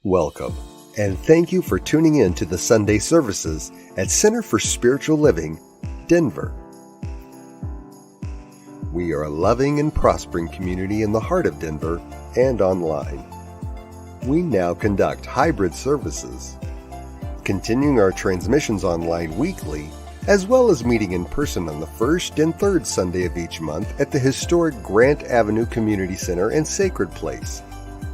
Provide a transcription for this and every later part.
Welcome, and thank you for tuning in to the Sunday services at Center for Spiritual Living, Denver. We are a loving and prospering community in the heart of Denver and online. We now conduct hybrid services, continuing our transmissions online weekly, as well as meeting in person on the first and third Sunday of each month at the historic Grant Avenue Community Center and Sacred Place,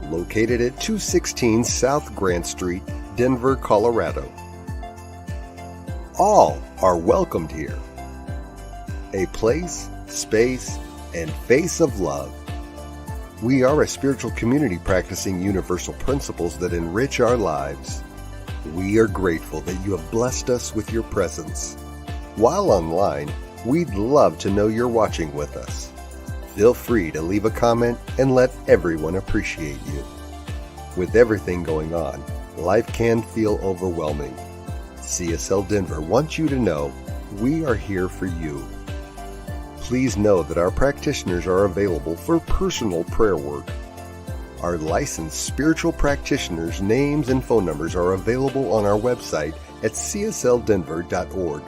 located at 216 South Grant Street, Denver, Colorado. All are welcomed here. A place, space, and face of love. We are a spiritual community practicing universal principles that enrich our lives. We are grateful that you have blessed us with your presence. While online, we'd love to know you're watching with us. Feel free to leave a comment and let everyone appreciate you. With everything going on, life can feel overwhelming. CSL Denver wants you to know we are here for you. Please know that our practitioners are available for personal prayer work. Our licensed spiritual practitioners' names and phone numbers are available on our website at csldenver.org.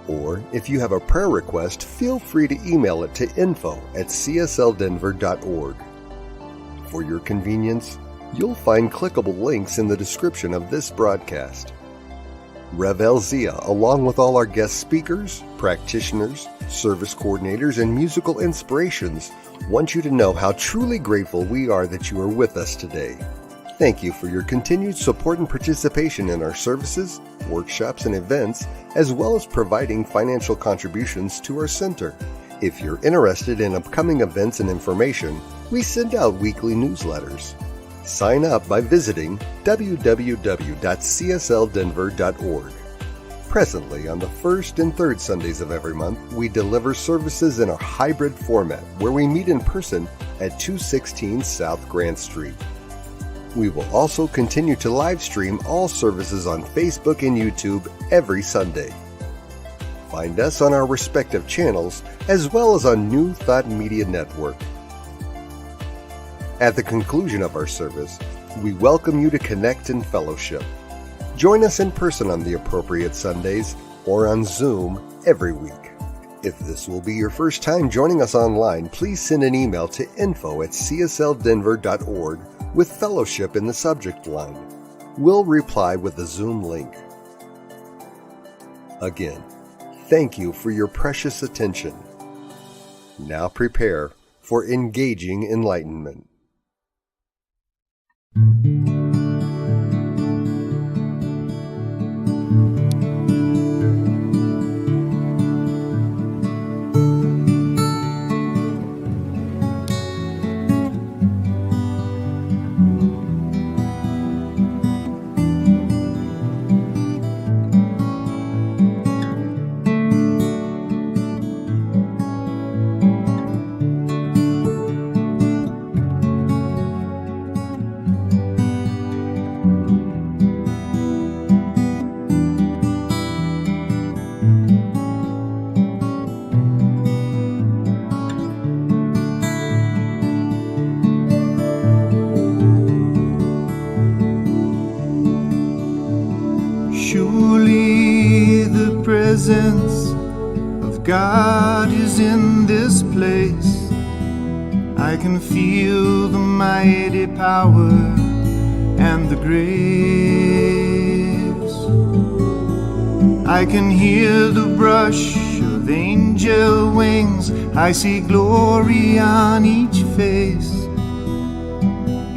Or if you have a prayer request, feel free to email it to info@csldenver.org. For your convenience, you'll find clickable links in the description of this broadcast. Rev Elzia, along with all our guest speakers, practitioners, service coordinators, and musical inspirations, want you to know how truly grateful we are that you are with us today. Thank you for your continued support and participation in our services, workshops, and events, as well as providing financial contributions to our center. If you're interested in upcoming events and information, we send out weekly newsletters. Sign up by visiting www.csldenver.org. Presently, on the first and third Sundays of every month, we deliver services in a hybrid format where we meet in person at 216 South Grant Street. We will also continue to live stream all services on Facebook and YouTube every Sunday. Find us on our respective channels as well as on New Thought Media Network. At the conclusion of our service, we welcome you to connect in fellowship. Join us in person on the appropriate Sundays or on Zoom every week. If this will be your first time joining us online, please send an email to info@csldenver.org with fellowship in the subject line. We'll reply with the Zoom link. Again, thank you for your precious attention. Now prepare for engaging enlightenment. Presence of God is in this place. I can feel the mighty power and the grace. I can hear the brush of angel wings. I see glory on each face.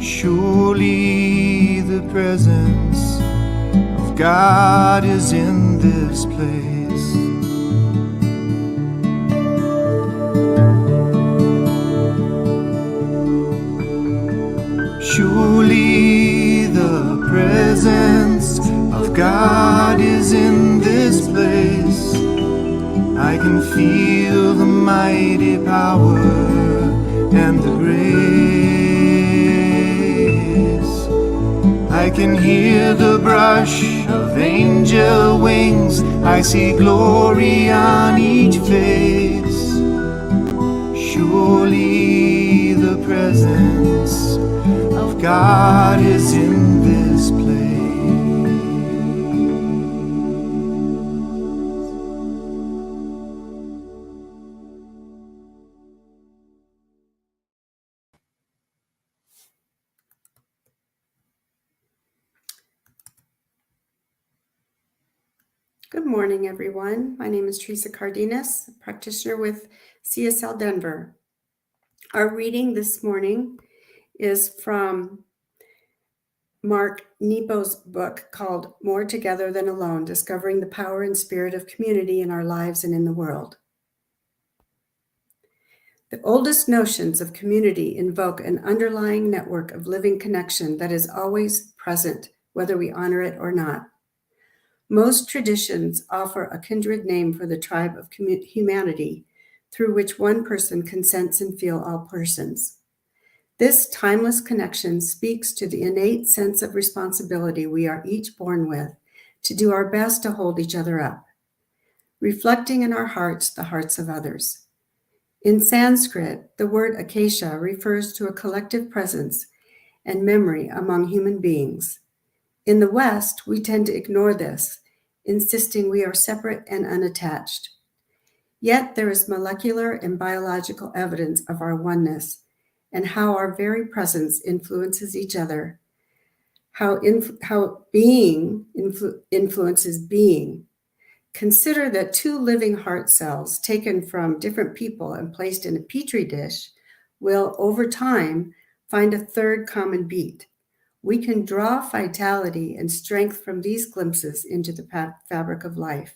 Surely the presence of God is in this place. Surely the presence of God is in this place. I can feel the mighty power and the grace. I can hear the brush of angel wings. I see glory on each face. Surely the presence of God is in this Good morning, everyone. My name is Teresa Cardenas, practitioner with CSL Denver. Our reading this morning is from Mark Nepo's book called More Together Than Alone, Discovering the Power and Spirit of Community in Our Lives and in the World. The oldest notions of community invoke an underlying network of living connection that is always present, whether we honor it or not. Most traditions offer a kindred name for the tribe of humanity, through which one person can sense and feel all persons. This timeless connection speaks to the innate sense of responsibility we are each born with to do our best to hold each other up, reflecting in our hearts the hearts of others. In Sanskrit, the word acacia refers to a collective presence and memory among human beings. In the West, we tend to ignore this, insisting we are separate and unattached. Yet there is molecular and biological evidence of our oneness and how our very presence influences each other, how being influences being. Consider that 2 living heart cells taken from different people and placed in a petri dish will, over time, find a third common beat. We can draw vitality and strength from these glimpses into the fabric of life,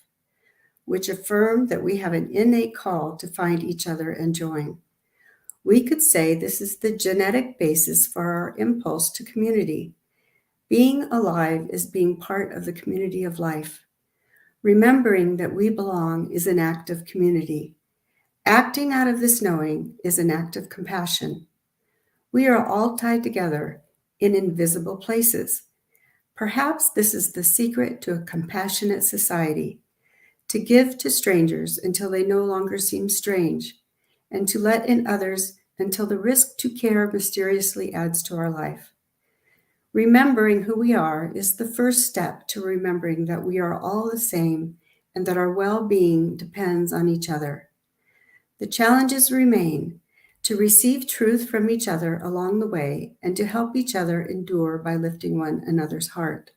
which affirm that we have an innate call to find each other and join. We could say this is the genetic basis for our impulse to community. Being alive is being part of the community of life. Remembering that we belong is an act of community. Acting out of this knowing is an act of compassion. We are all tied together in invisible places. Perhaps this is the secret to a compassionate society, to give to strangers until they no longer seem strange, and to let in others until the risk to care mysteriously adds to our life. Remembering who we are is the first step to remembering that we are all the same and that our well-being depends on each other. The challenges remain to receive truth from each other along the way and to help each other endure by lifting one another's heart.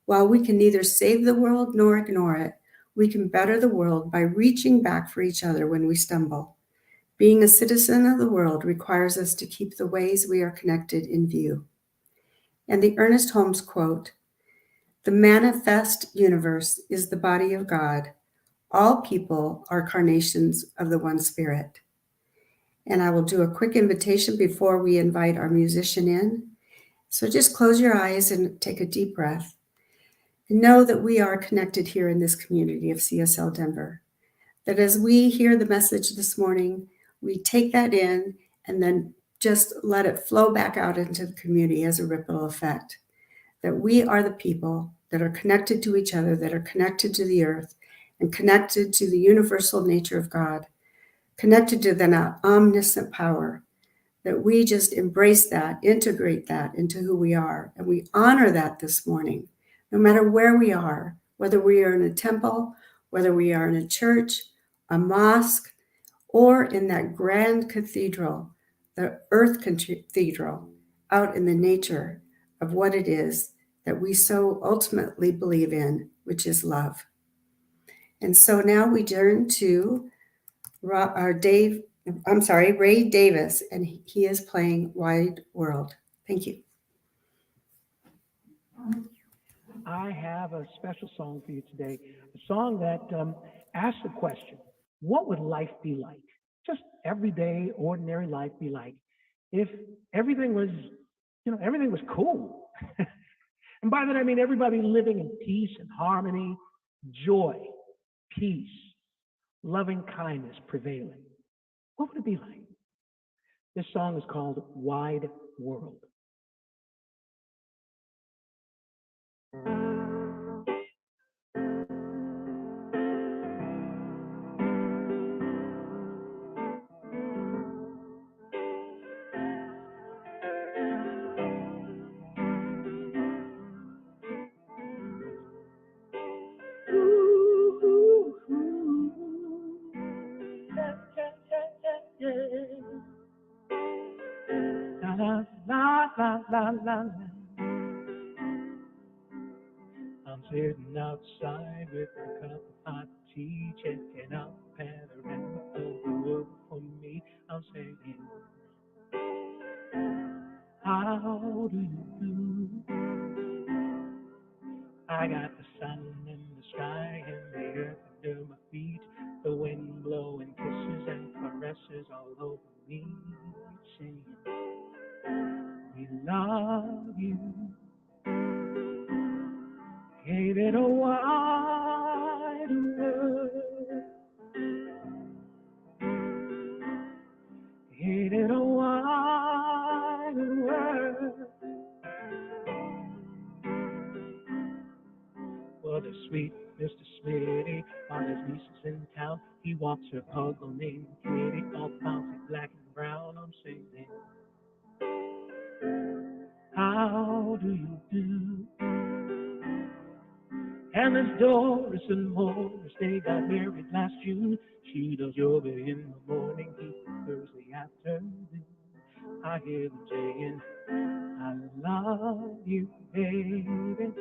While we can neither save the world nor ignore it, we can better the world by reaching back for each other when we stumble. Being a citizen of the world requires us to keep the ways we are connected in view. And the Ernest Holmes quote, "The manifest universe is the body of God. All people are carnations of the one Spirit." And I will do a quick invitation before we invite our musician in. So just close your eyes and take a deep breath. And know that we are connected here in this community of CSL Denver. That as we hear the message this morning, we take that in and then just let it flow back out into the community as a ripple effect. That we are the people that are connected to each other, that are connected to the earth, and connected to the universal nature of God, connected to the omniscient power, that we just embrace that, integrate that into who we are, and we honor that this morning, no matter where we are, whether we are in a temple, whether we are in a church, a mosque, or in that grand cathedral, the earth cathedral, out in the nature of what it is that we so ultimately believe in, which is love. And so now we turn to Ray Davis, and he is playing Wide World. Thank you. I have a special song for you today, a song that asks the question, what would life be like? Just everyday, ordinary life be like if everything was, everything was cool. And by that I mean everybody living in peace and harmony, joy, peace, loving kindness prevailing. What would it be like? This song is called Wide World. La, la, la, la, la. I'm sitting outside with a cup of hot tea, checking out panorama of the world for me. I'm saying, how do you do? I got the sun in the sky and the earth under my feet, the wind blowing kisses and caresses all over me, saying, we love you. Gave it a wide world. Gave it a wide world. Well, the sweet Mr. Smitty on his nieces in town. He walks her puggle named Kitty, all bouncy black and brown. I'm singing, how do you do? And Miss Doris and Morris, they got married last June. She does yoga in the morning, he Thursday afternoon. I hear them saying, I love you, baby.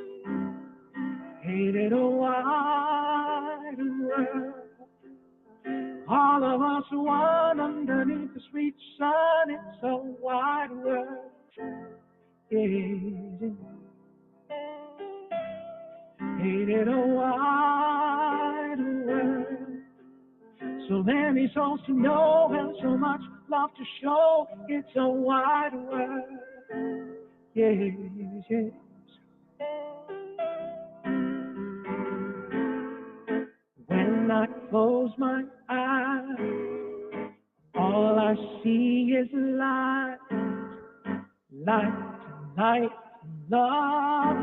Hated a wide world. All of us one underneath the sweet sun. It's a wide world. Yeah. Hated a wide world. So many souls to know and so much love to show. It's a wide world. Yes, yes. When I close my eyes, all I see is light, light, light, love,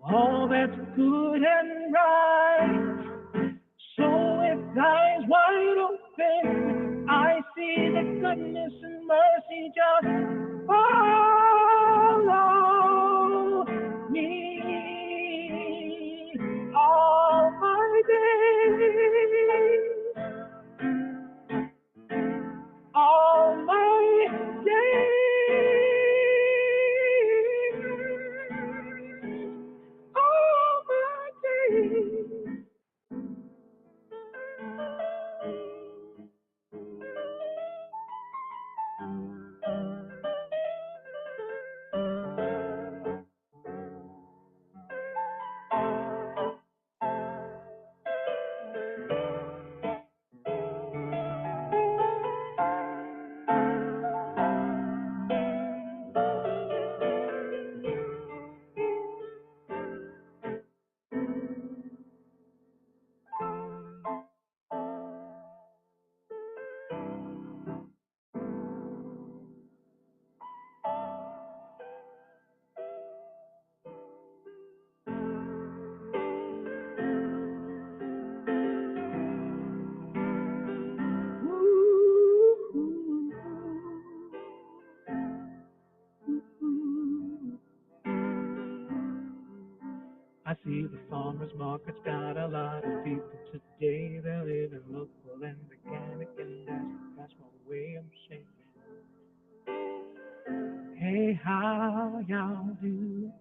all that's good and right. So with eyes wide open, I see the goodness and mercy just follow me all my days, all my days, all my days. I see the farmers market's got a lot of people today. They're living local and organic, and that's my way I'm saying, hey, how y'all do?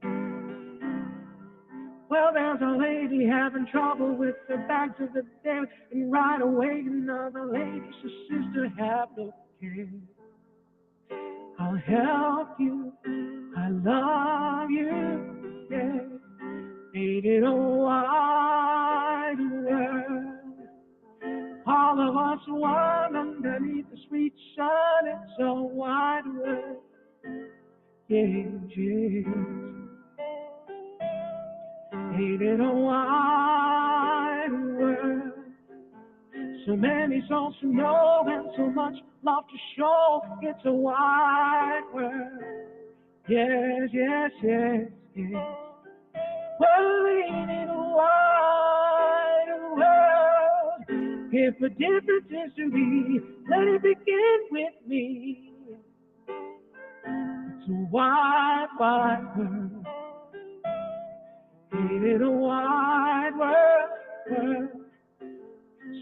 Well, there's a lady having trouble with the bags of the dead, and right away another lady says, sister, have no care. I'll help you. I love you. Yeah. Ain't it a wide world? All of us one underneath the sweet sun. It's a wide world. Yes, yes. Ain't it a wide world? So many souls to know and so much love to show. It's a wide world. Yes, yes, yes, yes. Well, ain't it a wide world? If a difference is to be, let it begin with me. It's a wide, wide world. Ain't it a wide world?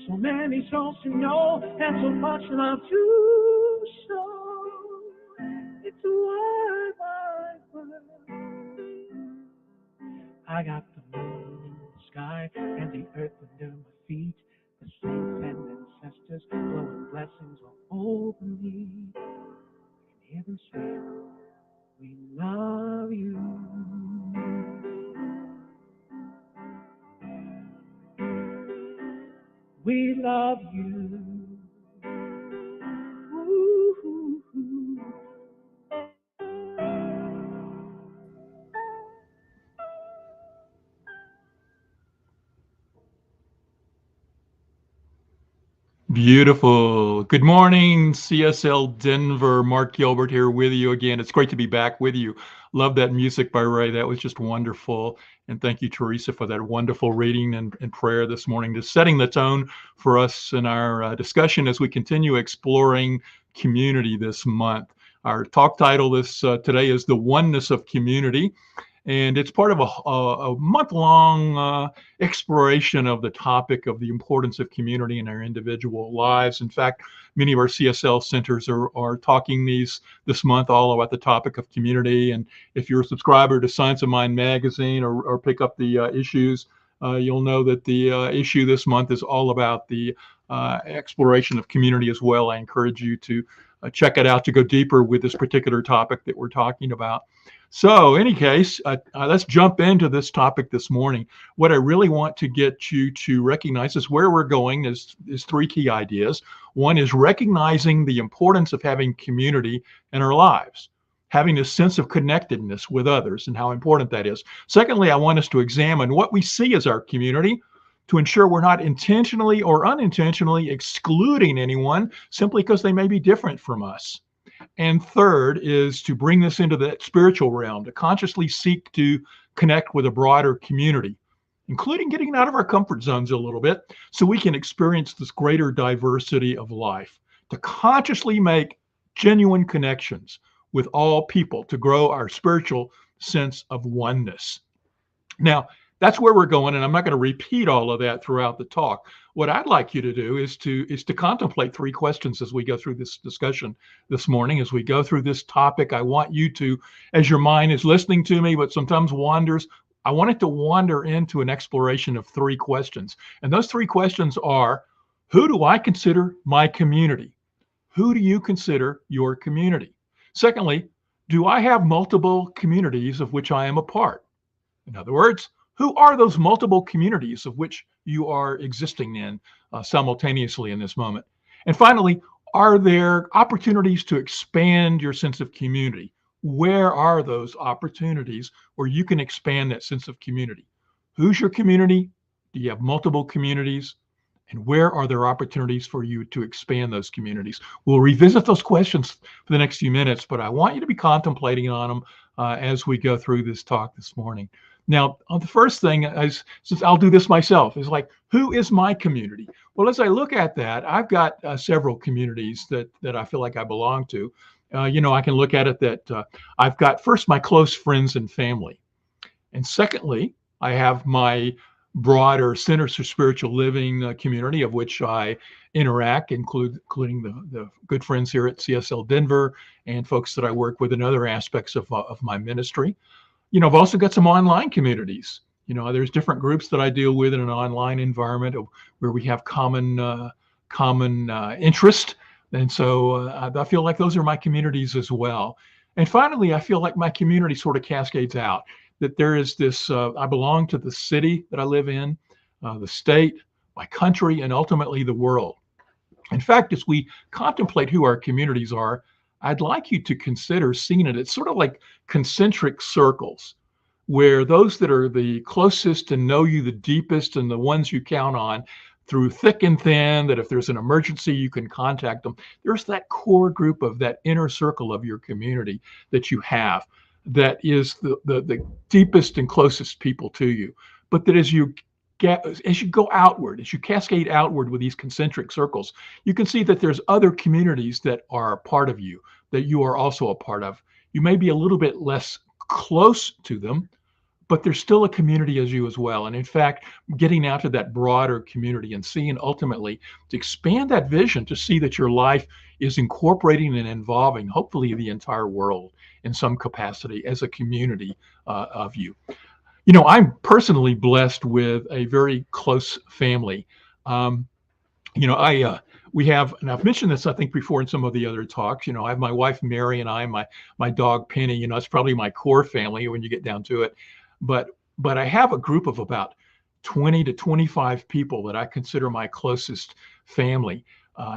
So many souls to know and so much love to show. It's a wide, wide world. I got the moon in the sky and the earth under my feet. The saints and ancestors blowing blessings all over me. I can hear them saying, we love you. We love you. Ooh. Beautiful. Good morning, CSL Denver. Mark Gilbert here with you again. It's great to be back with you. Love that music by Ray. That was just wonderful. And thank you, Teresa, for that wonderful reading and prayer this morning, just setting the tone for us in our discussion as we continue exploring community this month. Our talk title today is The Oneness of Community. And it's part of a month-long exploration of the topic of the importance of community in our individual lives. In fact, many of our CSL centers are talking this month all about the topic of community. And if you're a subscriber to Science of Mind magazine or pick up the issues, you'll know that the issue this month is all about the exploration of community as well. I encourage you to check it out to go deeper with this particular topic that we're talking about. So in any case, let's jump into this topic this morning. What I really want to get you to recognize is where we're going is three key ideas. One is recognizing the importance of having community in our lives, having a sense of connectedness with others and how important that is. Secondly, I want us to examine what we see as our community to ensure we're not intentionally or unintentionally excluding anyone simply because they may be different from us. And third is to bring this into the spiritual realm, to consciously seek to connect with a broader community, including getting out of our comfort zones a little bit so we can experience this greater diversity of life, to consciously make genuine connections with all people, to grow our spiritual sense of oneness. Now, that's where we're going, and I'm not going to repeat all of that throughout the talk. What I'd like you to do is to contemplate three questions as we go through this discussion this morning. As we go through this topic, I want you to, as your mind is listening to me, but sometimes wanders, I want it to wander into an exploration of three questions. And those three questions are, who do I consider my community? Who do you consider your community? Secondly, do I have multiple communities of which I am a part? In other words, who are those multiple communities of which you are existing in simultaneously in this moment? And finally, are there opportunities to expand your sense of community? Where are those opportunities where you can expand that sense of community? Who's your community? Do you have multiple communities? And where are there opportunities for you to expand those communities? We'll revisit those questions for the next few minutes, but I want you to be contemplating on them as we go through this talk this morning. Now, the first thing is, since I'll do this myself, is like, who is my community? Well, as I look at that, I've got several communities that I feel like I belong to. I can look at it that I've got first my close friends and family. And secondly, I have my broader Centers for Spiritual Living community of which I interact, including the good friends here at CSL Denver and folks that I work with in other aspects of my ministry. I've also got some online communities. There's different groups that I deal with in an online environment where we have common interest. And so I feel like those are my communities as well. And finally, I feel like my community sort of cascades out, that there is this, I belong to the city that I live in, the state, my country, and ultimately the world. In fact, as we contemplate who our communities are, I'd like you to consider seeing it. It's sort of like concentric circles, where those that are the closest and know you the deepest and the ones you count on through thick and thin, that if there's an emergency, you can contact them. There's that core group of that inner circle of your community that you have, that is the deepest and closest people to you. But that as you go outward, as you cascade outward with these concentric circles, you can see that there's other communities that are a part of you, that you are also a part of. You may be a little bit less close to them, but there's still a community as you as well. And in fact, getting out to that broader community and seeing ultimately to expand that vision to see that your life is incorporating and involving hopefully the entire world in some capacity as a community of you. I'm personally blessed with a very close family. Um, we have, and I've mentioned this, I think, before in some of the other talks. I have my wife Mary and my dog Penny. It's probably my core family when you get down to it. But I have a group of about 20 to 25 people that I consider my closest family.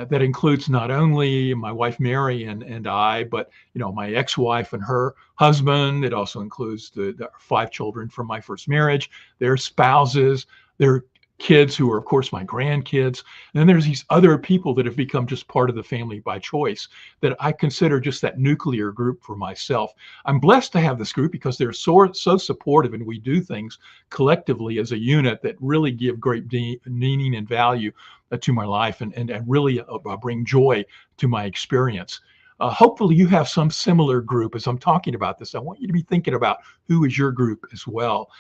That includes not only my wife Mary and I, but my ex-wife and her husband. It also includes the 5 children from my first marriage, their spouses, their kids who are, of course, my grandkids. And then there's these other people that have become just part of the family by choice that I consider just that nuclear group for myself. I'm blessed to have this group because they're so supportive, and we do things collectively as a unit that really give great meaning and value to my life and really bring joy to my experience. Hopefully you have some similar group. As I'm talking about this, I want you to be thinking about who is your group as well.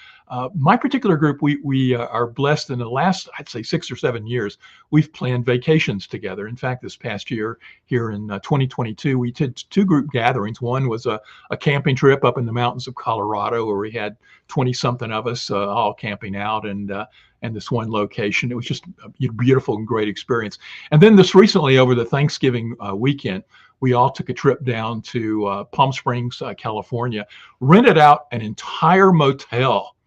My particular group, we are blessed in the last, I'd say 6 or 7 years, we've planned vacations together. In fact, this past year here in 2022, we did 2 group gatherings. One was a camping trip up in the mountains of Colorado where we had 20 something of us all camping out and this one location. It was just a beautiful and great experience. And then this recently over the Thanksgiving weekend, we all took a trip down to Palm Springs, California, rented out an entire motel.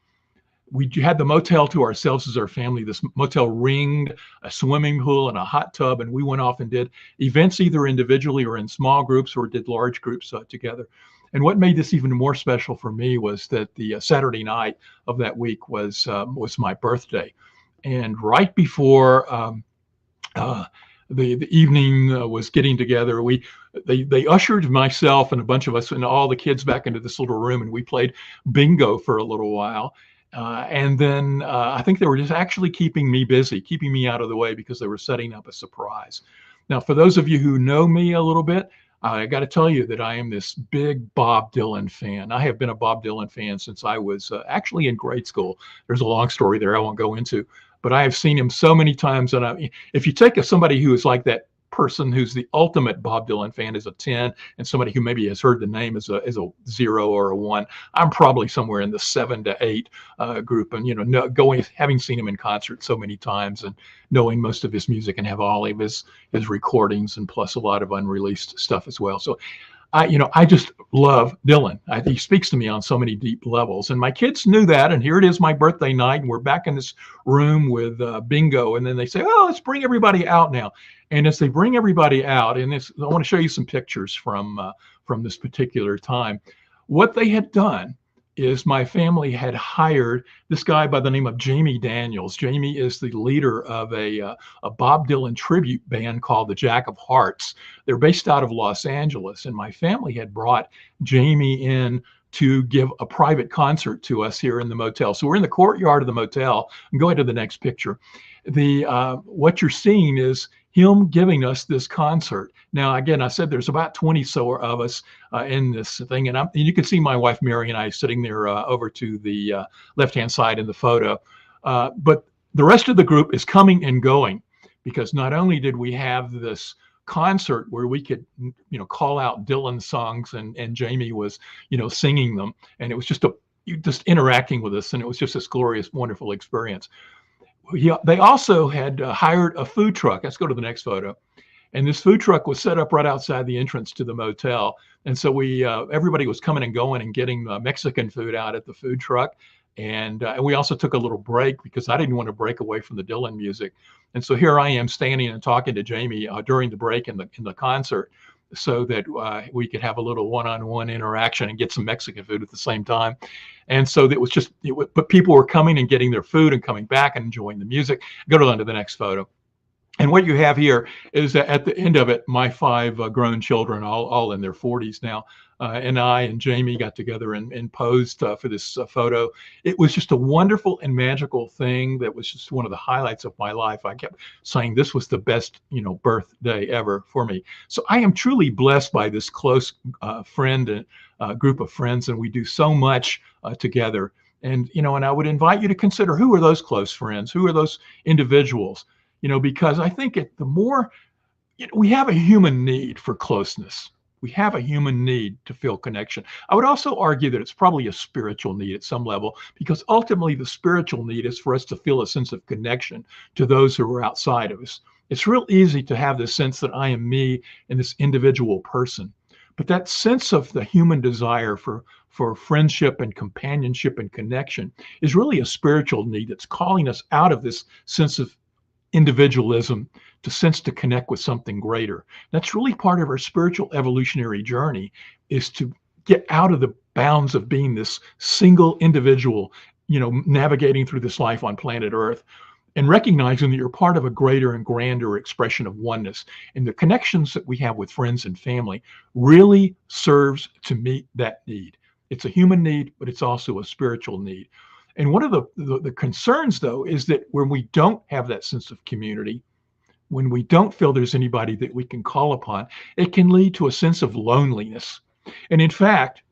We had the motel to ourselves as our family. This motel ringed a swimming pool and a hot tub, and we went off and did events either individually or in small groups or did large groups together. And what made this even more special for me was that the Saturday night of that week was my birthday, and right before the evening was getting together, they ushered myself and a bunch of us and all the kids back into this little room, and we played bingo for a little while. And then I think they were just actually keeping me busy, keeping me out of the way because they were setting up a surprise. Now, for those of you who know me a little bit, I got to tell you that I am this big Bob Dylan fan. I have been a Bob Dylan fan since I was actually in grade school. There's a long story there I won't go into, but I have seen him so many times. And if you take somebody who is like that person who's the ultimate Bob Dylan fan is a 10, and somebody who maybe has heard the name as a 0 or a 1, I'm probably somewhere in the 7 to 8 group. And having seen him in concert so many times and knowing most of his music and have all of his recordings and plus a lot of unreleased stuff as well. So I just love Dylan. He speaks to me on so many deep levels, and my kids knew that. And here it is, my birthday night, and we're back in this room with bingo. And then they say, "Oh, let's bring everybody out now." And as they bring everybody out, and I want to show you some pictures from this particular time. What they had done is my family had hired this guy by the name of Jamie Daniels. Jamie is the leader of a Bob Dylan tribute band called the Jack of Hearts. They're based out of Los Angeles, and my family had brought Jamie in to give a private concert to us here in the motel. So we're in the courtyard of the motel. And go ahead to the next picture. What you're seeing is him giving us this concert. Now, again, I said there's about 20 so of us in this thing, and you can see my wife Mary and I sitting there over to the left-hand side in the photo. But the rest of the group is coming and going because not only did we have this concert where we could, call out Dylan songs, and Jamie was, singing them, and it was just interacting with us, and it was just this glorious, wonderful experience. They also had hired a food truck. Let's go to the next photo. And this food truck was set up right outside the entrance to the motel. And so everybody was coming and going and getting Mexican food out at the food truck. And we also took a little break because I didn't want to break away from the Dylan music. And so here I am standing and talking to Jamie during the break in the concert so that we could have a little one-on-one interaction and get some Mexican food at the same time. And so it was just, but people were coming and getting their food and coming back and enjoying the music. Go on to the next photo. And what you have here is that at the end of it, my 5 grown children, all in their 40s now, and I and Jamie got together and posed for this photo. It was just a wonderful and magical thing that was just one of the highlights of my life. I kept saying this was the best, birthday ever for me. So I am truly blessed by this close friend and group of friends, and we do so much together. And, and I would invite you to consider, who are those close friends? Who are those individuals? Because I think the more we have a human need for closeness. We have a human need to feel connection. I would also argue that it's probably a spiritual need at some level, because ultimately the spiritual need is for us to feel a sense of connection to those who are outside of us. It's real easy to have this sense that I am me and this individual person. But that sense of the human desire for friendship and companionship and connection is really a spiritual need that's calling us out of this sense of individualism to connect with something greater. That's really part of our spiritual evolutionary journey, is to get out of the bounds of being this single individual, navigating through this life on planet Earth, and recognizing that you're part of a greater and grander expression of oneness. And the connections that we have with friends and family really serves to meet that need. It's a human need, but it's also a spiritual need. And one of the concerns, though, is that when we don't have that sense of community, when we don't feel there's anybody that we can call upon, it can lead to a sense of loneliness. And in fact,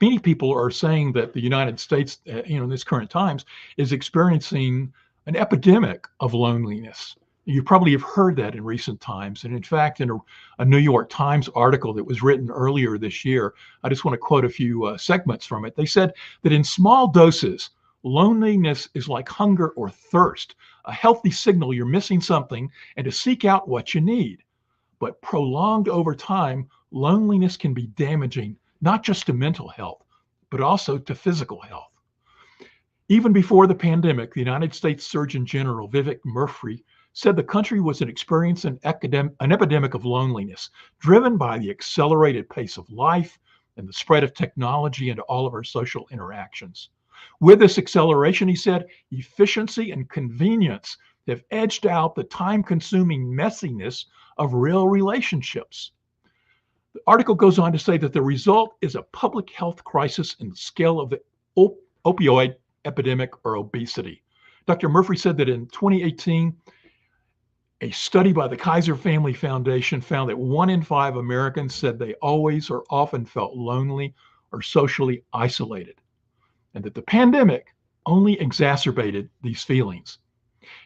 many people are saying that the United States, in this current times, is experiencing an epidemic of loneliness. You probably have heard that in recent times. And in fact, in a New York Times article that was written earlier this year, I just want to quote a few segments from it. They said that in small doses, loneliness is like hunger or thirst, a healthy signal you're missing something and to seek out what you need. But prolonged over time, loneliness can be damaging, not just to mental health, but also to physical health. Even before the pandemic, the United States Surgeon General Vivek Murthy said the country was experiencing an epidemic of loneliness, driven by the accelerated pace of life and the spread of technology into all of our social interactions. With this acceleration, he said, efficiency and convenience have edged out the time-consuming messiness of real relationships. The article goes on to say that the result is a public health crisis in the scale of the opioid epidemic or obesity. Dr. Murthy said that in 2018, a study by the Kaiser Family Foundation found that 1 in 5 Americans said they always or often felt lonely or socially isolated, and that the pandemic only exacerbated these feelings.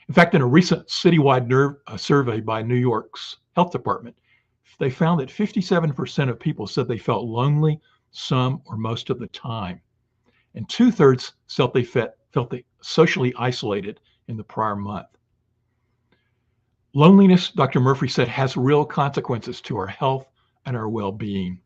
In fact, in a recent citywide survey by New York's health department, they found that 57% of people said they felt lonely some or most of the time, and 2/3 felt they socially isolated in the prior month. Loneliness, Dr. Murthy said, has real consequences to our health and our well-being.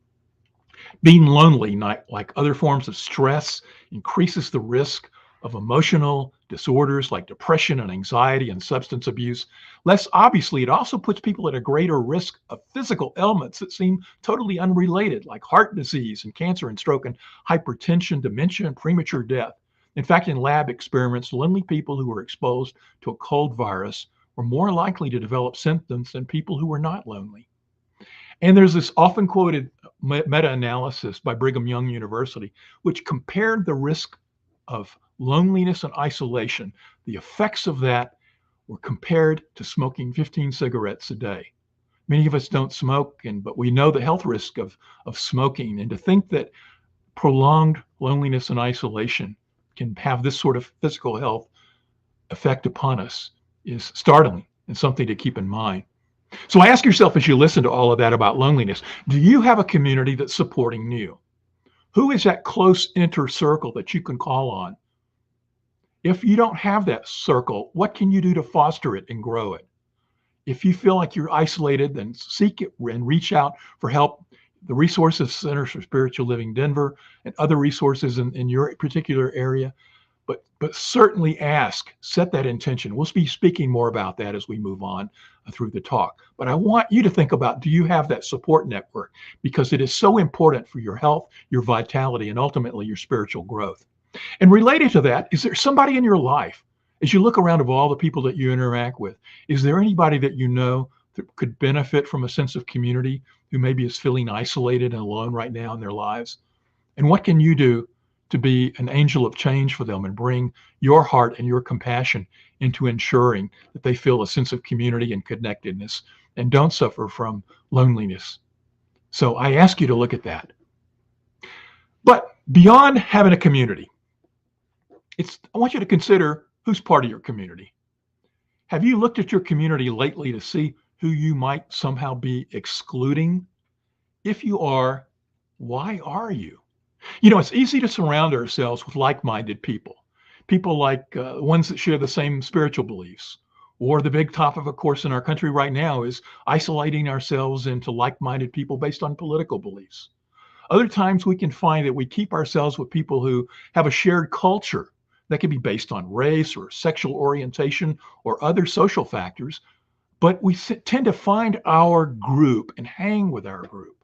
Being lonely, like other forms of stress, increases the risk of emotional disorders like depression and anxiety and substance abuse. Less obviously, it also puts people at a greater risk of physical ailments that seem totally unrelated, like heart disease and cancer and stroke and hypertension, dementia, and premature death. In fact, in lab experiments, lonely people who were exposed to a cold virus were more likely to develop symptoms than people who were not lonely. And there's this often quoted meta-analysis by Brigham Young University, which compared the risk of loneliness and isolation. The effects of that were compared to smoking 15 cigarettes a day. Many of us don't smoke, but we know the health risk of smoking. And to think that prolonged loneliness and isolation can have this sort of physical health effect upon us is startling and something to keep in mind. So ask yourself, as you listen to all of that about loneliness, do you have a community that's supporting you? Who is that close inner circle that you can call on? If you don't have that circle, what can you do to foster it and grow it? If you feel like you're isolated, then seek it and reach out for help. The resources Center for Spiritual Living Denver and other resources in your particular area. But certainly ask, set that intention. We'll be speaking more about that as we move on through the talk. But I want you to think about, do you have that support network? Because it is so important for your health, your vitality, and ultimately your spiritual growth. And related to that, is there somebody in your life, as you look around of all the people that you interact with, is there anybody that you know that could benefit from a sense of community, who maybe is feeling isolated and alone right now in their lives? And what can you do to be an angel of change for them and bring your heart and your compassion into ensuring that they feel a sense of community and connectedness and don't suffer from loneliness? So I ask you to look at that. But beyond having a community, I want you to consider who's part of your community. Have you looked at your community lately to see who you might somehow be excluding If you are, why are you? You know, it's easy to surround ourselves with like-minded people, people like ones that share the same spiritual beliefs. Or the big topic, of course, in our country right now is isolating ourselves into like-minded people based on political beliefs. Other times we can find that we keep ourselves with people who have a shared culture that can be based on race or sexual orientation or other social factors, but we tend to find our group and hang with our group.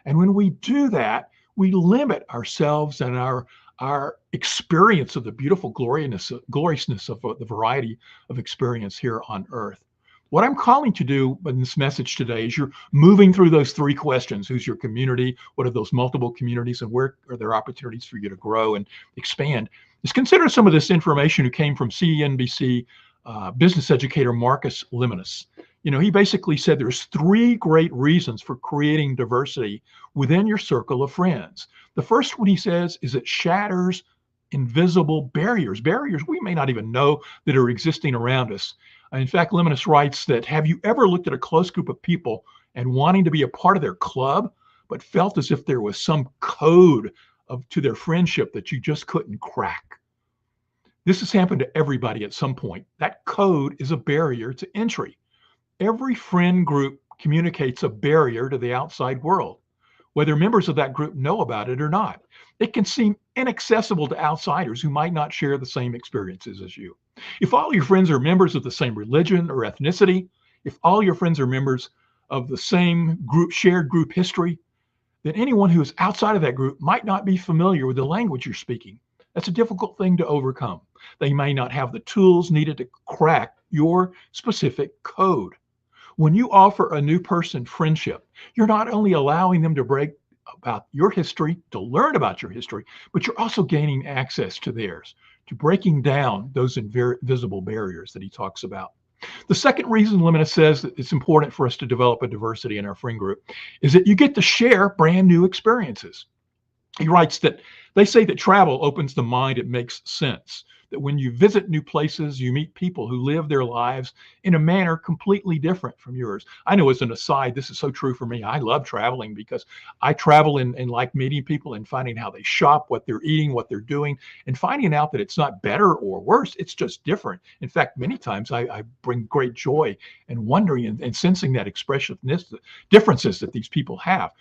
And when we do that, we limit ourselves and our experience of the beautiful gloriousness of the variety of experience here on earth. What I'm calling to do in this message today is you're moving through those three questions. Who's your community? What are those multiple communities? And where are there opportunities for you to grow and expand? Just consider some of this information who came from CNBC business educator Marcus Lemonis. You know, he basically said there's three great reasons for creating diversity within your circle of friends. The first one, he says, is it shatters invisible barriers we may not even know that are existing around us. In fact, Lemonis writes that, have you ever looked at a close group of people and wanting to be a part of their club, but felt as if there was some code to their friendship that you just couldn't crack? This has happened to everybody at some point. That code is a barrier to entry. Every friend group communicates a barrier to the outside world, whether members of that group know about it or not. It can seem inaccessible to outsiders who might not share the same experiences as you. If all your friends are members of the same religion or ethnicity, if all your friends are members of the same shared group history, then anyone who is outside of that group might not be familiar with the language you're speaking. That's a difficult thing to overcome. They may not have the tools needed to crack your specific code. When you offer a new person friendship, you're not only allowing them to break about your history, to learn about your history, but you're also gaining access to theirs, to breaking down those invisible barriers that he talks about. The second reason Lemonis says that it's important for us to develop a diversity in our friend group is that you get to share brand new experiences. He writes that they say that travel opens the mind, it makes sense. That when you visit new places, you meet people who live their lives in a manner completely different from yours. I know, as an aside, this is so true for me. I love traveling because I travel and like meeting people and finding how they shop, what they're eating, what they're doing, and finding out that it's not better or worse. It's just different. In fact, many times I bring great joy and wondering and sensing that expressiveness, the differences that these people have.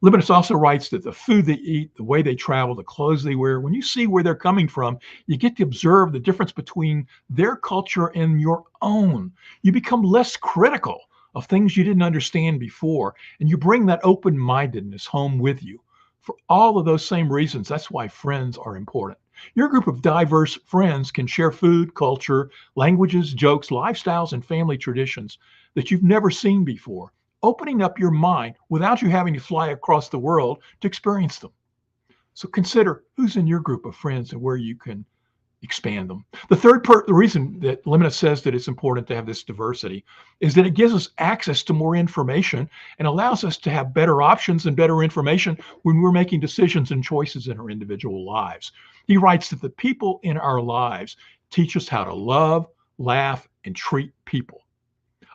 Lemonis also writes that the food they eat, the way they travel, the clothes they wear, when you see where they're coming from, you get to observe the difference between their culture and your own. You become less critical of things you didn't understand before, and you bring that open-mindedness home with you. For all of those same reasons, that's why friends are important. Your group of diverse friends can share food, culture, languages, jokes, lifestyles, and family traditions that you've never seen before, opening up your mind without you having to fly across the world to experience them. So consider who's in your group of friends and where you can expand them. The reason that Lemonis says that it's important to have this diversity is that it gives us access to more information and allows us to have better options and better information when we're making decisions and choices in our individual lives. He writes that the people in our lives teach us how to love, laugh, and treat people.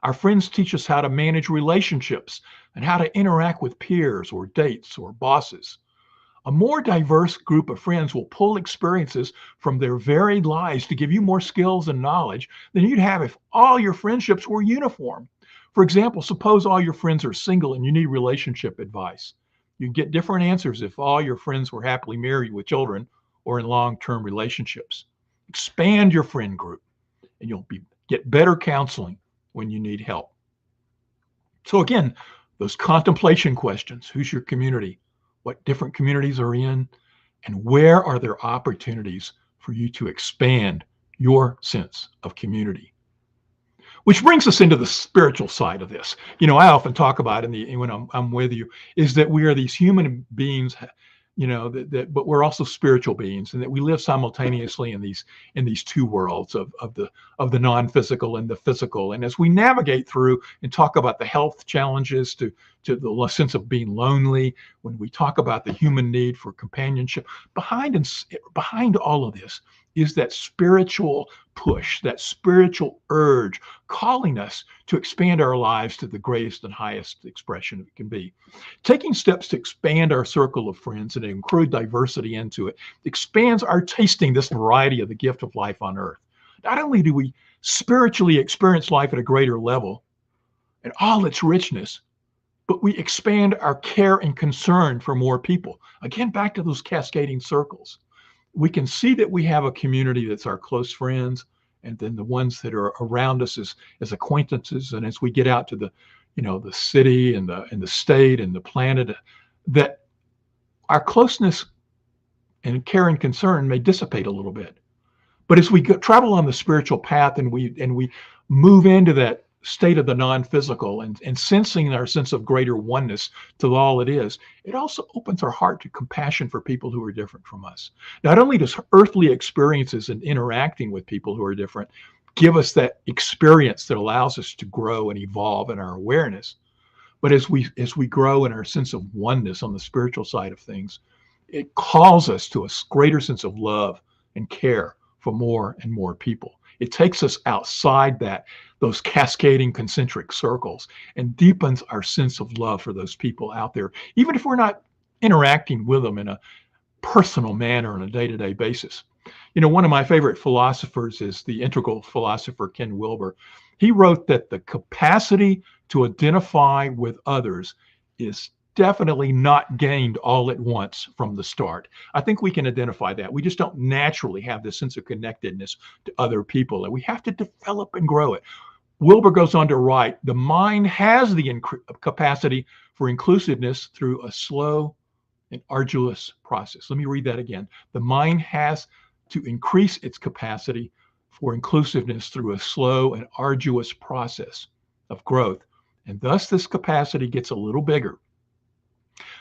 Our friends teach us how to manage relationships and how to interact with peers or dates or bosses. A more diverse group of friends will pull experiences from their varied lives to give you more skills and knowledge than you'd have if all your friendships were uniform. For example, suppose all your friends are single and you need relationship advice. You'd get different answers if all your friends were happily married with children or in long-term relationships. Expand your friend group and you'll get better counseling when you need help. So again, those contemplation questions: who's your community? What different communities are in? And where are there opportunities for you to expand your sense of community? Which brings us into the spiritual side of this. You know, I often talk about when I'm with you, is that we are these human beings, you know, but we're also spiritual beings, and that we live simultaneously in these two worlds of the non-physical and the physical. And as we navigate through and talk about the health challenges to the sense of being lonely, when we talk about the human need for companionship, behind all of this is that spiritual push, that spiritual urge, calling us to expand our lives to the greatest and highest expression it can be. Taking steps to expand our circle of friends and include diversity into it expands our tasting this variety of the gift of life on earth. Not only do we spiritually experience life at a greater level and all its richness, but we expand our care and concern for more people. Again, back to those cascading circles. We can see that we have a community that's our close friends, and then the ones that are around us as acquaintances. And as we get out to the city and the state and the planet, that our closeness and care and concern may dissipate a little bit. But as we travel on the spiritual path and we move into that state of the non-physical and sensing our sense of greater oneness to all it is, it also opens our heart to compassion for people who are different from us. Not only does earthly experiences and interacting with people who are different give us that experience that allows us to grow and evolve in our awareness, but as we grow in our sense of oneness on the spiritual side of things, it calls us to a greater sense of love and care for more and more people. It takes us outside those cascading concentric circles and deepens our sense of love for those people out there, even if we're not interacting with them in a personal manner on a day-to-day basis. One of my favorite philosophers is the integral philosopher Ken Wilber. He wrote that the capacity to identify with others is definitely not gained all at once from the start. I think we can identify that. We just don't naturally have this sense of connectedness to other people, and we have to develop and grow it. Wilber goes on to write, the mind has the capacity for inclusiveness through a slow and arduous process. Let me read that again. The mind has to increase its capacity for inclusiveness through a slow and arduous process of growth. And thus this capacity gets a little bigger,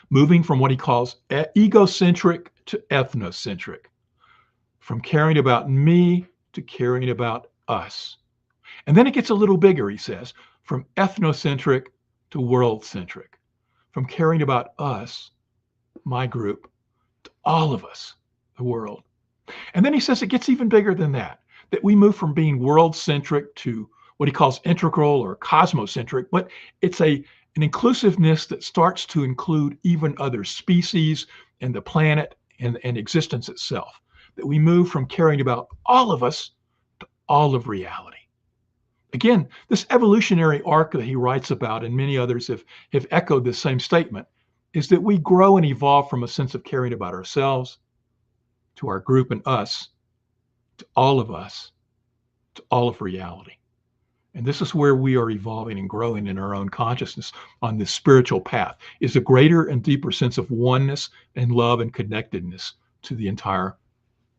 moving from what he calls egocentric to ethnocentric, from caring about me to caring about us. And then it gets a little bigger, he says, from ethnocentric to world-centric, from caring about us, my group, to all of us, the world. And then he says it gets even bigger than that we move from being world-centric to what he calls integral or cosmocentric, but it's an inclusiveness that starts to include even other species and the planet and existence itself, that we move from caring about all of us to all of reality. Again, this evolutionary arc that he writes about, and many others have echoed this same statement, is that we grow and evolve from a sense of caring about ourselves to our group and us, to all of us, to all of reality. And this is where we are evolving and growing in our own consciousness on this spiritual path, is a greater and deeper sense of oneness and love and connectedness to the entire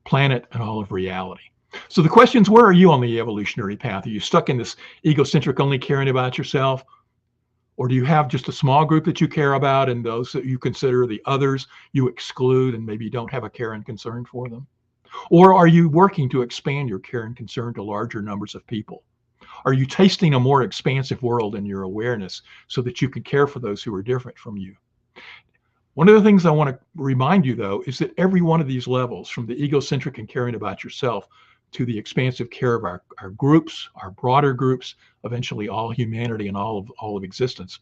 planet and all of reality. So the question is, where are you on the evolutionary path? Are you stuck in this egocentric, only caring about yourself? Or do you have just a small group that you care about, and those that you consider the others you exclude and maybe don't have a care and concern for them? Or are you working to expand your care and concern to larger numbers of people? Are you tasting a more expansive world in your awareness so that you can care for those who are different from you? One of the things I want to remind you, though, is that every one of these levels, from the egocentric and caring about yourself to the expansive care of our groups, our broader groups, eventually all humanity and all of existence,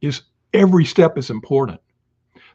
is every step is important.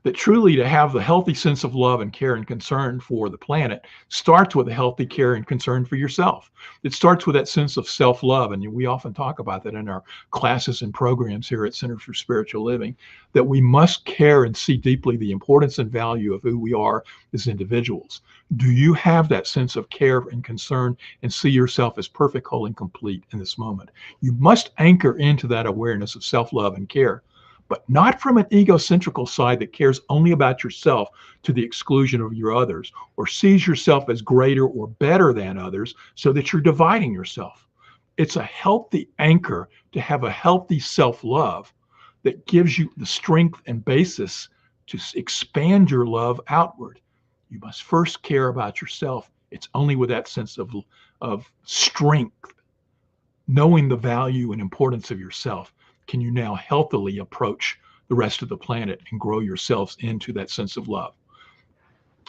That truly to have the healthy sense of love and care and concern for the planet starts with a healthy care and concern for yourself. It starts with that sense of self-love, and we often talk about that in our classes and programs here at Center for Spiritual Living, that we must care and see deeply the importance and value of who we are as individuals. Do you have that sense of care and concern and see yourself as perfect, whole, and complete in this moment? You must anchor into that awareness of self-love and care, but not from an egocentrical side that cares only about yourself to the exclusion of your others, or sees yourself as greater or better than others so that you're dividing yourself. It's a healthy anchor to have a healthy self-love that gives you the strength and basis to expand your love outward. You must first care about yourself. It's only with that sense of strength, knowing the value and importance of yourself, can you now healthily approach the rest of the planet and grow yourselves into that sense of love.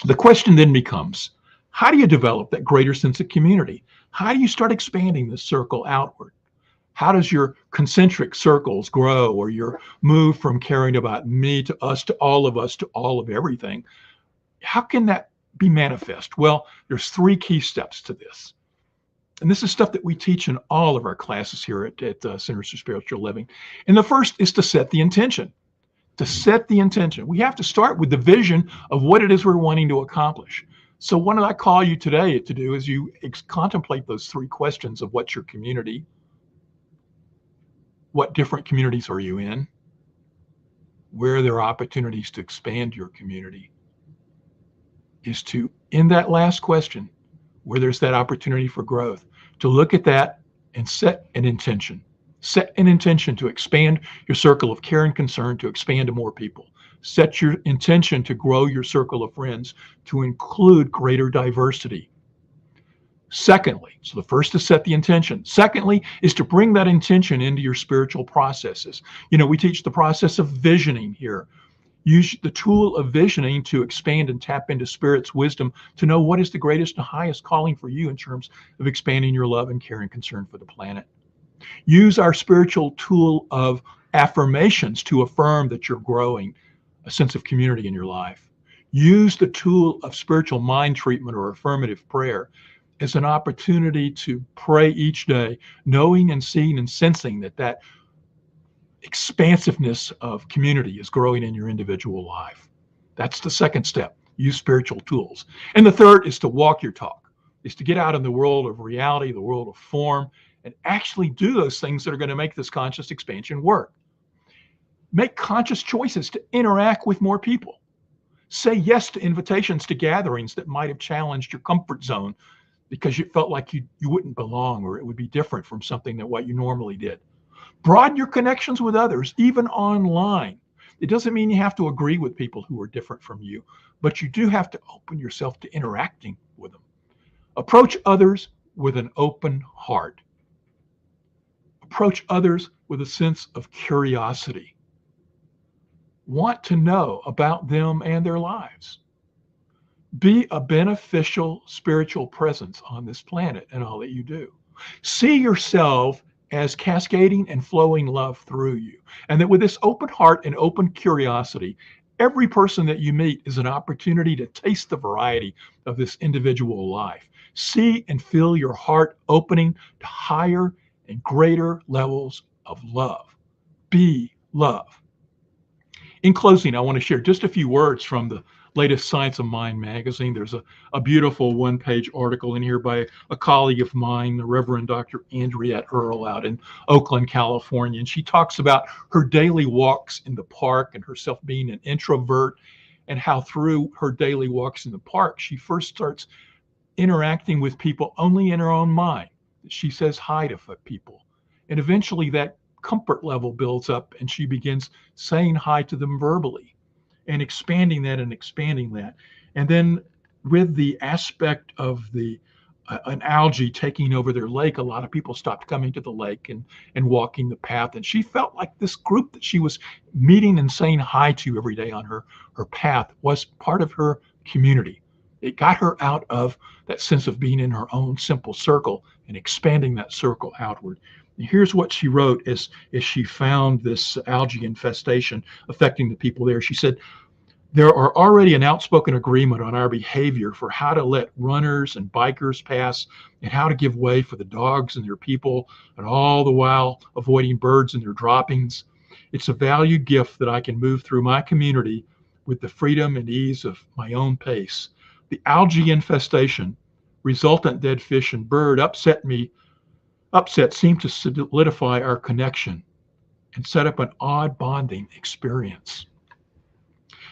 The question then becomes, How do you develop that greater sense of community? How do you start expanding this circle outward? How does your concentric circles grow, or your move from caring about me to us to all of us to all of everything? How can that be manifest? Well, there's 3 key steps to this. And this is stuff that we teach in all of our classes here at Centers for Spiritual Living. And the first is to set the intention. To set the intention. We have to start with the vision of what it is we're wanting to accomplish. So what I call you today to do is you contemplate those 3 questions of what's your community, what different communities are you in, where are there opportunities to expand your community, is to, in that last question, where there's that opportunity for growth, to look at that and set an intention. Set an intention to expand your circle of care and concern, to expand to more people. Set your intention to grow your circle of friends, to include greater diversity. Secondly, so the first is set the intention. Secondly is to bring that intention into your spiritual processes. We teach the process of visioning here. Use the tool of visioning to expand and tap into Spirit's wisdom to know what is the greatest and highest calling for you in terms of expanding your love and care and concern for the planet. Use our spiritual tool of affirmations to affirm that you're growing a sense of community in your life. Use the tool of spiritual mind treatment or affirmative prayer as an opportunity to pray each day, knowing and seeing and sensing that expansiveness of community is growing in your individual life. That's the second step. Use spiritual tools. And the third is to walk your talk, is to get out in the world of reality, the world of form, and actually do those things that are going to make this conscious expansion work. Make conscious choices to interact with more people. Say yes to invitations to gatherings that might have challenged your comfort zone because you felt like you wouldn't belong, or it would be different from something that what you normally did. Broaden your connections with others, even online. It doesn't mean you have to agree with people who are different from you, but you do have to open yourself to interacting with them. Approach others with an open heart. Approach others with a sense of curiosity. Want to know about them and their lives. Be a beneficial spiritual presence on this planet in all that you do. See yourself as cascading and flowing love through you. And that with this open heart and open curiosity, every person that you meet is an opportunity to taste the variety of this individual life. See and feel your heart opening to higher and greater levels of love. Be love. In closing, I want to share just a few words from the latest Science of Mind magazine. There's a beautiful one-page article in here by a colleague of mine, the Reverend Dr. Andriette Earle out in Oakland, California. And she talks about her daily walks in the park and herself being an introvert, and how through her daily walks in the park, she first starts interacting with people only in her own mind. She says hi to people. And eventually that comfort level builds up and she begins saying hi to them verbally and expanding that and expanding that. And then with the aspect of an algae taking over their lake, a lot of people stopped coming to the lake and walking the path. And she felt like this group that she was meeting and saying hi to every day on her path was part of her community. It got her out of that sense of being in her own simple circle and expanding that circle outward. And here's what she wrote as she found this algae infestation affecting the people there. She said, "There are already an outspoken agreement on our behavior for how to let runners and bikers pass and how to give way for the dogs and their people, and all the while avoiding birds and their droppings. It's a valued gift that I can move through my community with the freedom and ease of my own pace. The algae infestation, resultant dead fish and bird upset seemed to solidify our connection and set up an odd bonding experience."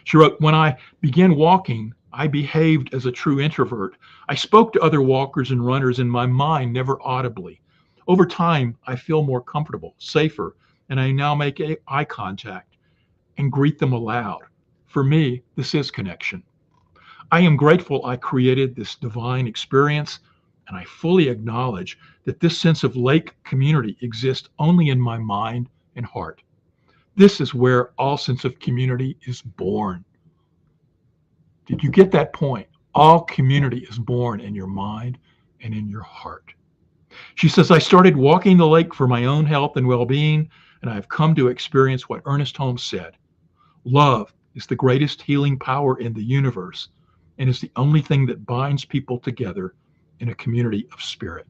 She wrote, "When I began walking, I behaved as a true introvert. I spoke to other walkers and runners in my mind, never audibly. Over time, I feel more comfortable, safer, and I now make eye contact and greet them aloud. For me, this is connection. I am grateful I created this divine experience, and I fully acknowledge that this sense of lake community exists only in my mind and heart. This is where all sense of community is born." Did you get that point? All community is born in your mind and in your heart. She says, I started walking the lake for my own health and well-being, and I have come to experience what Ernest Holmes said. Love is the greatest healing power in the universe and is the only thing that binds people together in a community of spirit.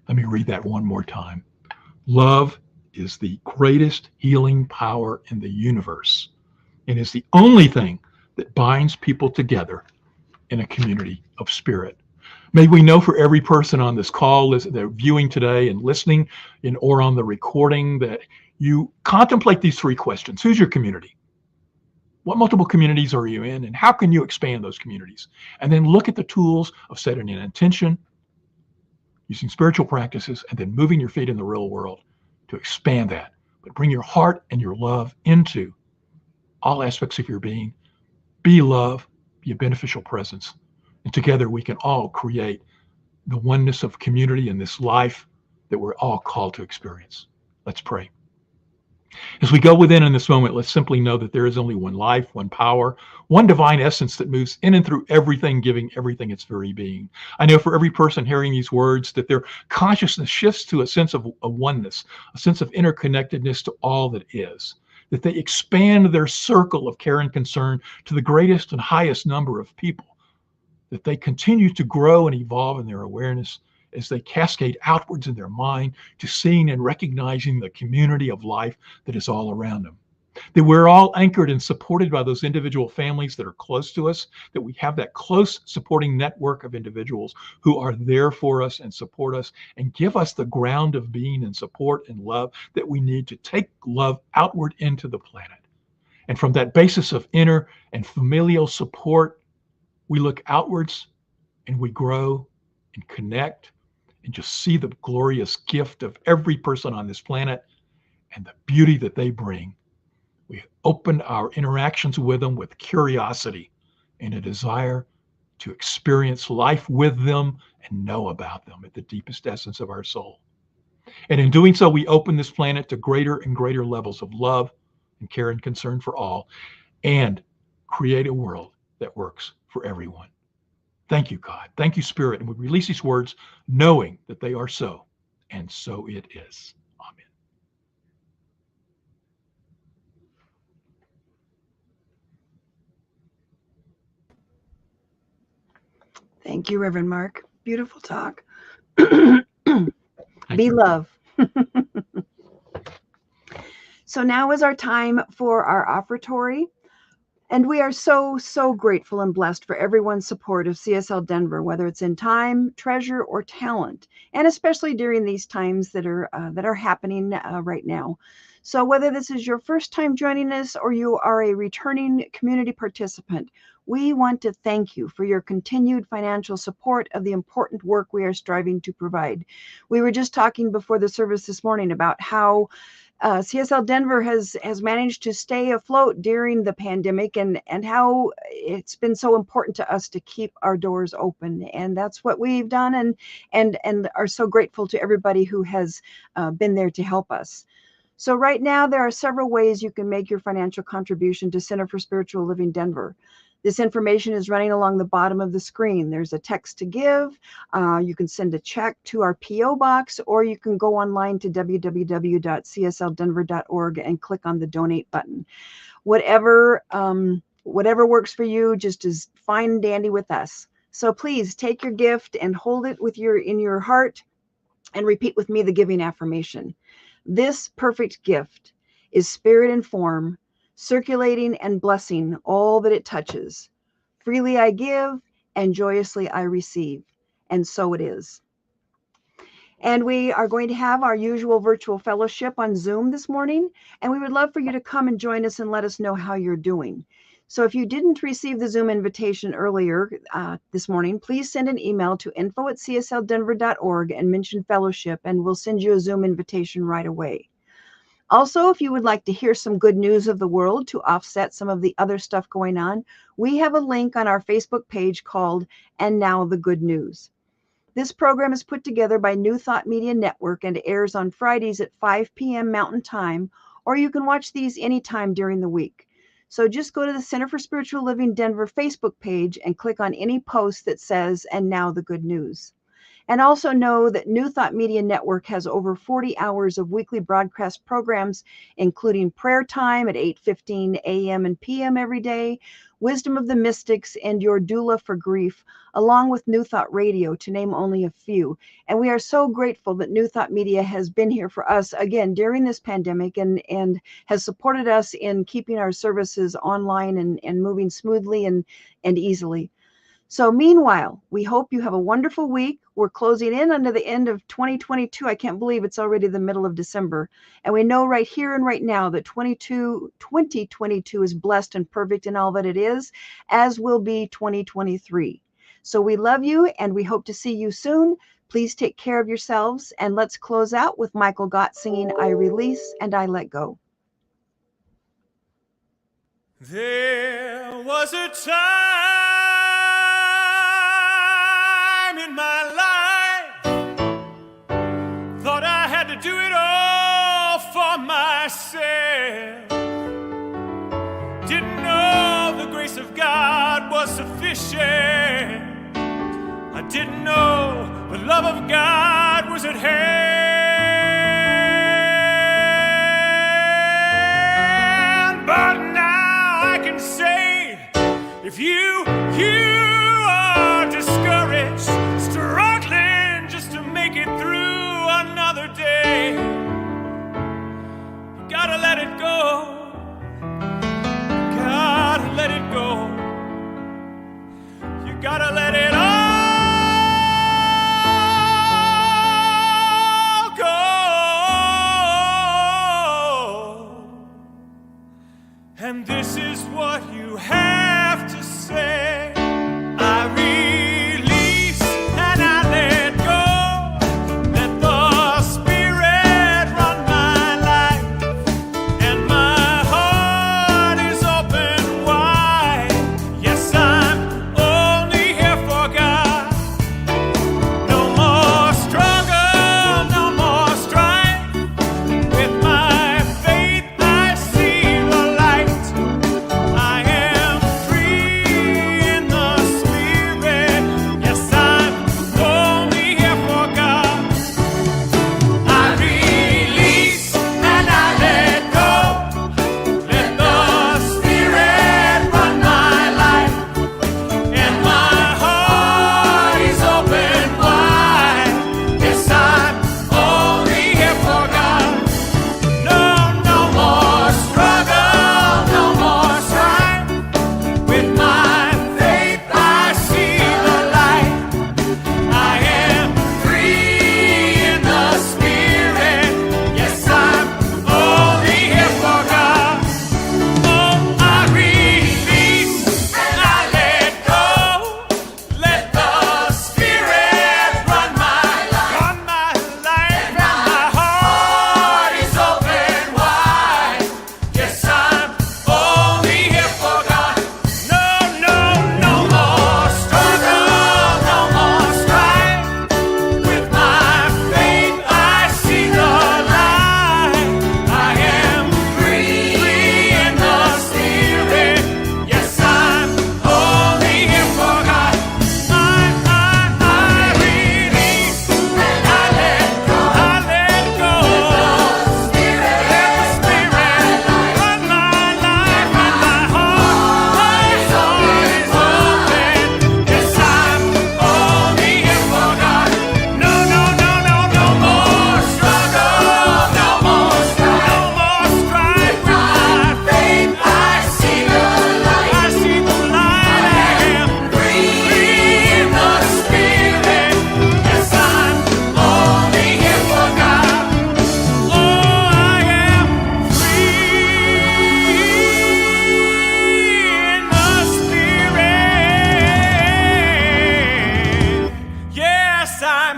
Let me read that one more time. Love is the greatest healing power in the universe and is the only thing that binds people together in a community of spirit. May we know for every person on this call that they're viewing today and listening or on the recording that you contemplate these three questions. Who's your community? What multiple communities are you in, and how can you expand those communities? And then look at the tools of setting an intention, using spiritual practices, and then moving your feet in the real world to expand that. But bring your heart and your love into all aspects of your being. Be love, be a beneficial presence. And together we can all create the oneness of community in this life that we're all called to experience. Let's pray. As we go within in this moment, let's simply know that there is only one life, one power, one divine essence that moves in and through everything, giving everything its very being. I know for every person hearing these words that their consciousness shifts to a sense of a oneness, a sense of interconnectedness to all that is, that they expand their circle of care and concern to the greatest and highest number of people, that they continue to grow and evolve in their awareness as they cascade outwards in their mind to seeing and recognizing the community of life that is all around them. That we're all anchored and supported by those individual families that are close to us, that we have that close supporting network of individuals who are there for us and support us and give us the ground of being and support and love that we need to take love outward into the planet. And from that basis of inner and familial support, we look outwards and we grow and connect and just see the glorious gift of every person on this planet and the beauty that they bring. We open our interactions with them with curiosity and a desire to experience life with them and know about them at the deepest essence of our soul. And in doing so, we open this planet to greater and greater levels of love and care and concern for all, and create a world that works for everyone. Thank you, God. Thank you, Spirit. And we release these words knowing that they are so, and so it is. Amen. Thank you, Reverend Mark. Beautiful talk. Be love. So now is our time for our offertory. And we are so, so grateful and blessed for everyone's support of CSL Denver, whether it's in time, treasure, or talent, and especially during these times that are happening right now. So whether this is your first time joining us or you are a returning community participant, we want to thank you for your continued financial support of the important work we are striving to provide. We were just talking before the service this morning about how CSL Denver has managed to stay afloat during the pandemic and how it's been so important to us to keep our doors open. And that's what we've done and are so grateful to everybody who has been there to help us. So right now, there are several ways you can make your financial contribution to Center for Spiritual Living Denver. This information is running along the bottom of the screen. There's a text to give. You can send a check to our P.O. box, or you can go online to www.csldenver.org and click on the donate button. Whatever works for you, just is fine and dandy with us. So please take your gift and hold it in your heart and repeat with me the giving affirmation. This perfect gift is spirit and form, circulating and blessing all that it touches. Freely I give, and joyously I receive. And so it is. And we are going to have our usual virtual fellowship on Zoom this morning, and we would love for you to come and join us and let us know how you're doing. So if you didn't receive the Zoom invitation earlier this morning, please send an email to info@csldenver.org and mention fellowship, and we'll send you a Zoom invitation right away. Also, if you would like to hear some good news of the world to offset some of the other stuff going on, we have a link on our Facebook page called And Now the Good News. This program is put together by New Thought Media Network and airs on Fridays at 5 p.m. Mountain Time, or you can watch these anytime during the week. So just go to the Center for Spiritual Living Denver Facebook page and click on any post that says, "And now the good news." And also know that New Thought Media Network has over 40 hours of weekly broadcast programs, including prayer time at 8:15 a.m. and p.m. every day, Wisdom of the Mystics, and Your Doula for Grief, along with New Thought Radio, to name only a few. And we are so grateful that New Thought Media has been here for us, again, during this pandemic and has supported us in keeping our services online and moving smoothly and easily. So meanwhile, we hope you have a wonderful week. We're closing in under the end of 2022. I can't believe it's already the middle of December. And we know right here and right now that 2022 is blessed and perfect in all that it is, as will be 2023. So we love you and we hope to see you soon. Please take care of yourselves. And let's close out with Michael Gott singing, "I Release and I Let Go." There was a time in my life, thought I had to do it all for myself. Didn't know the grace of God was sufficient. I didn't know the love of God was at hand. But now I can say, if you are discouraged, struggling just to make it through another day, you gotta let it go. Gotta let it go. You gotta let it all go. And this is what you have to say. I release and I let go. Let the Spirit run my life, and my heart is open wide. Yes, I'm only here for God. No more struggle, no more strife. With my faith I see the light. I am free in the Spirit. Yes, I'm only here for God. I release and I let go. Let the Spirit run my life, and my heart is open wide. Yes, I'm only here for God. No more struggle, no more strife. With my faith I see the light. I am free in the Spirit. Yes, I'm only here for God. Oh, I release and I let go. Let the Spirit run my life, and my heart is open wide. Yes, I'm only here for God. No more struggle, no more strife. With my faith I see the light. I am free in the Spirit. Yes, I'm only here for God. I release and I let go. Let the Spirit run my life, and my heart is open. Yes, I'm only here for God. No more struggle, no more strife. With my faith I see the light. I am free in the Spirit. Yes, I'm only here for God. Oh, I am free in the Spirit. Yes, I'm